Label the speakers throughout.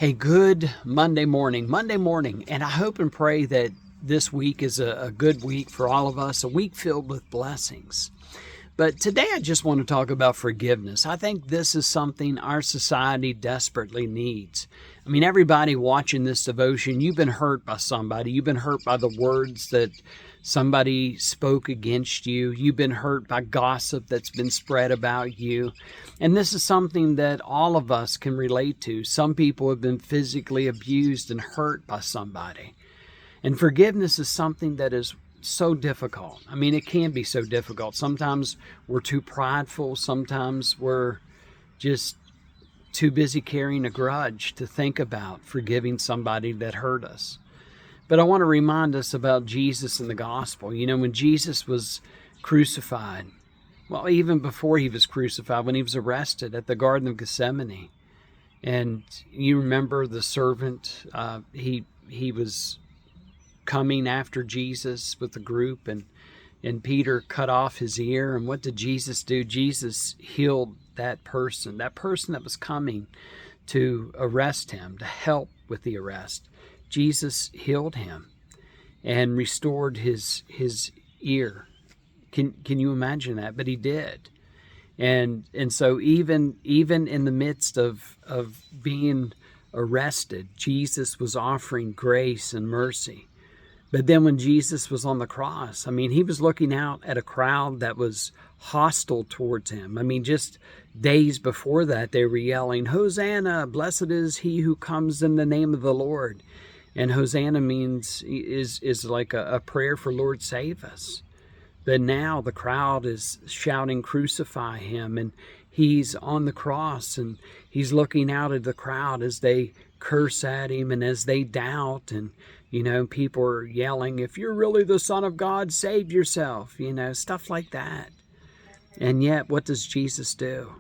Speaker 1: Hey, good Monday morning, and I hope and pray that this week is a good week for all of us, a week filled with blessings. But today I just want to talk about forgiveness. I think this is something our society desperately needs. I mean, everybody watching this devotion, you've been hurt by somebody. You've been hurt by the words that somebody spoke against you. You've been hurt by gossip that's been spread about you. And this is something that all of us can relate to. Some people have been physically abused and hurt by somebody. And forgiveness is something that is so difficult. I mean, it can be so difficult. Sometimes we're too prideful. Sometimes we're just too busy carrying a grudge to think about forgiving somebody that hurt us. But I want to remind us about Jesus and the gospel. You know, when Jesus was crucified, well, even before he was crucified, when he was arrested at the Garden of Gethsemane, and you remember the servant, he was coming after Jesus with the group, and Peter cut off his ear. And what did Jesus do? Jesus healed that person that was coming to arrest him, to help with the arrest. Jesus healed him and restored his ear. Can you imagine that? But he did. And so even in the midst of being arrested, Jesus was offering grace and mercy. But then when Jesus was on the cross, I mean, he was looking out at a crowd that was hostile towards him. I mean, just days before that, they were yelling, "Hosanna, blessed is he who comes in the name of the Lord." And Hosanna is like a prayer for Lord, save us. But now the crowd is shouting, "Crucify him." And he's on the cross, and he's looking out at the crowd as they curse at him and as they doubt. And, you know, people are yelling, "If you're really the Son of God, save yourself," you know, stuff like that. And yet, what does Jesus do?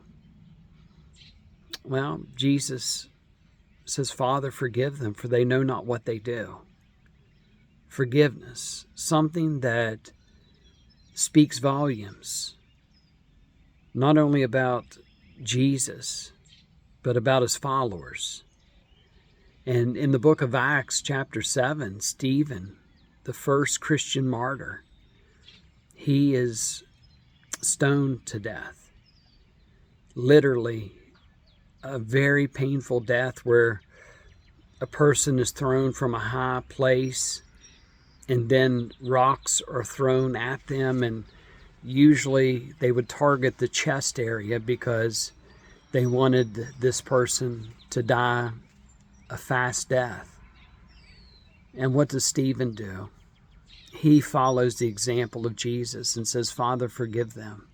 Speaker 1: Well, Jesus says, "Father, forgive them, for they know not what they do." Forgiveness, something that speaks volumes, not only about Jesus, but about his followers. And in the book of Acts, chapter 7, Stephen, the first Christian martyr, he is stoned to death. Literally, a very painful death where a person is thrown from a high place and then rocks are thrown at them. And usually they would target the chest area because they wanted this person to die a fast death. And what does Stephen do? He follows the example of Jesus and says, "Father, forgive them."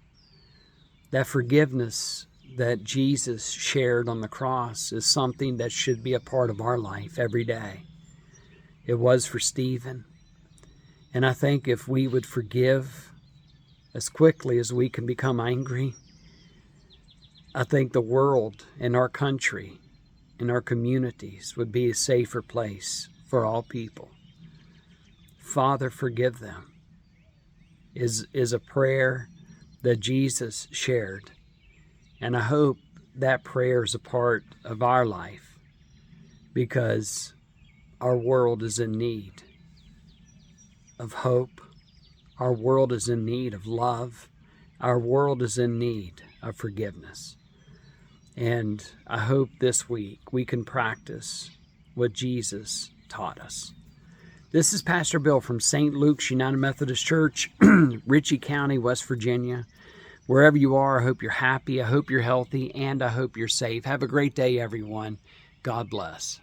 Speaker 1: That forgiveness that Jesus shared on the cross is something that should be a part of our life every day. It was for Stephen. And I think if we would forgive as quickly as we can become angry, I think the world and our country and our communities would be a safer place for all people. Father, forgive them is a prayer that Jesus shared. And I hope that prayer is a part of our life, because our world is in need of hope. Our world is in need of love. Our world is in need of forgiveness. And I hope this week we can practice what Jesus taught us. This is Pastor Bill from St. Luke's United Methodist Church, Ritchie County, West Virginia. Wherever you are, I hope you're happy, I hope you're healthy, and I hope you're safe. Have a great day, everyone. God bless.